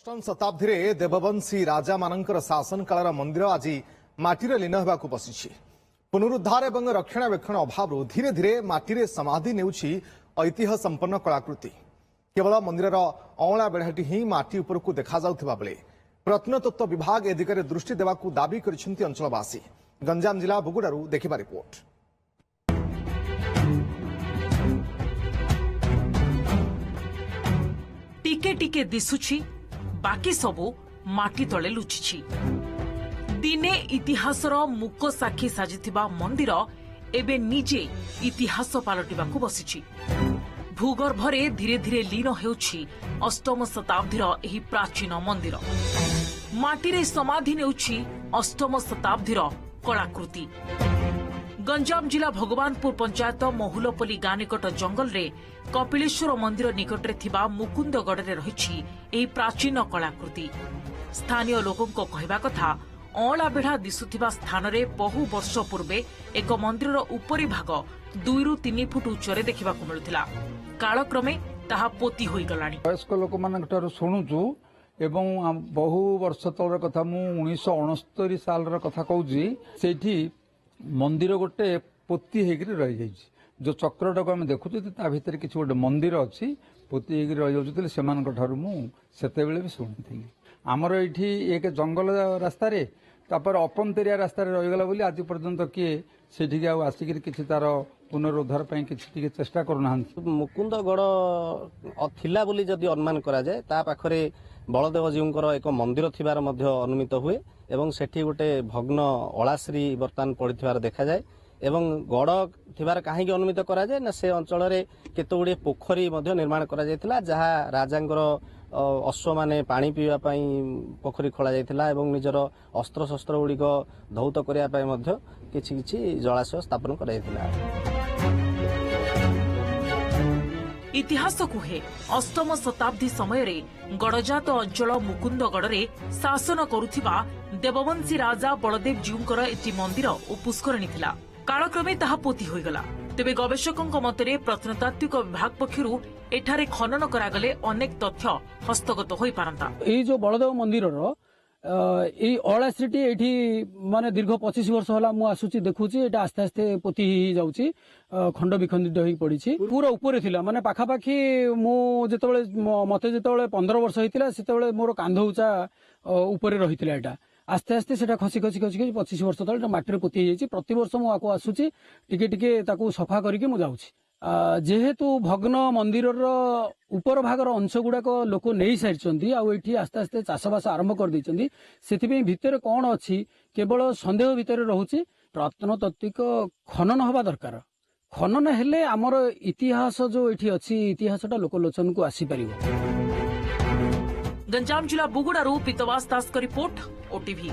अष्टम शताब्दी रे देववंशी राजा मानकर शासन कालर मंदिर आज माटीरे लीन होगाकू बसिछि। पुनरुद्धार एवं रक्षणाबेक्षण अभाव धीरे धीरे माटीरे समाधि नेउछि ऐतिह्य संपन्न कलाकृति। केवल मंदिर अवला बेढ़ाटी ही माटी उपरकू देखा जाउथिबा बेले प्रत्नतत्व विभाग ए दिगरे दृष्टि देवाकू दाबी करिसेंति अंचलवासी। गंजाम जिला बुगुडारू देखिबा रिपोर्ट। टिके टिके दिसुछि बाकी सबू माटी तले लुचिछि। दिने इतिहासर मुक साक्षी साजिथिबा मंदिर एबे निजे इतिहास पालटिबाकू बसिछि। भूगर्भरे धीरे धीरे लीन हेउछि अष्टम शताब्दीर एही प्राचीन मंदिर। माटीरे समाधि नेउछि अष्टम शताब्दीर कलाकृति। गंजाम जिला भगवानपुर पंचायत महुलपल्ली गाँ निकट जंगल रे कपिलेश्वर मंदिर निकटरे थिबा मुकुंदगढ़ रही एही प्राचीन कलाकृति। स्थानीय लोकों कहवा कथा अँला बेढ़ा दिशुथिबा स्थान रे बहु वर्ष पूर्वे एक मंदिर उपरी भाग 2 ରୁ 3 फुट उच्चरे देखिबाकू मिलुथिला। कालक्रमे ताहा पोती होई गलानी। वयस्क लोक मानकटारु सुनुचु एवं बहु वर्ष तलर कथा मु 1969 सालर कथा कहूची। सेठी मंदिर गोटे पोती हेकरी रही जाइछि। जो चक्रटाक आम देखुଛୁ ता भितर किछि गोटे मंदिर अछि पोती हेकरी रही जाउछि। सेमानक ठारु मु सेतेबेले भी सुनिथिली। आमर एठी एक जंगल रास्ता रे तापर अपनतेरिया रास्ता रे रहिगला बोली आज पर्यंत किए सेठी आ आसिक किछि तार पुनरुद्धार पई किछि टिके चेष्टा करूना। मुकुंदगढ़ थिला बोली जदि अनुमान करा जाए ता पाखरे बलदेव जीउंकर एक मंदिर थिबार मध्य अनुमित हुए एवं सेठी गोटे भग्न अलाश्री बर्तमान पड़िथिबार देखा जाए एवं गड़ थिबार काहेकि अनुमित करा जाए ना से अंचल रे केते गुडे पोखरी मध्य निर्माण करा जायतिला जहा राजांकर अश्व माने पानी पीवा पई पोखरी खोला जायतिला एवं निजर अस्त्र शस्त्र गुडी धौत करिया पई मध्य किछि किछि जलाशय स्थापन करा जायतिला। इतिहास कुहे अष्टम शताब्दी समय रे गड़जात अंचल मुकुंदगढ़ रे शासन करुथिबा देववंशी राजा बलदेव जीउंकर एति मंदिर और पुष्करणी थिला। कालक्रमे ताहा पोती होइगला। तेबे गवेषकों मतरे प्रत्नतात्विक विभाग पक्षरु एठारे खनन करागले अनेक तथ्य हस्तगत होई पारंता। एई जो बलदेव मंदिर अलाश्रीटी एठी माने दीर्घ 25 वर्ष होला मु आसुची देखुची। एटा आस्ते आस्ते पोती ही जाउची खंड विखंडित होई पड़ीची। पूरा ऊपर थिला माने पाखा पाखी मु जेतबेले मते जेतबेले 15 वर्ष होइतिला सेतबेले मोर कांध उचा ऊपर रहितिला। एटा आस्ते आस्ते सेटा खसी खसी खसी 25 वर्ष तले माटी पोती ही जाइची। प्रति वर्ष मु आको आसुची टिके टिके ताकू सफा करिके मु जाउची। जेहेतु भग्न मंदिर ऊपर भागर अंश गुड़ाक लोक नहीं सारी आठी आस्ते आस्ते चाषबास आरंभ कर देइचंदी। सेथिबे भितर कौन अच्छी केवल सन्देह भितर रहुची। प्रत्नतात्विक खनन हवा दरकार। खनन हेले आमर इतिहास जो एठी अच्छी इतिहासटा लोकलोचन को आसी परिबो। गंजाम जिला बुगुडारू पीतवास दास का रिपोर्ट, ओटीवी।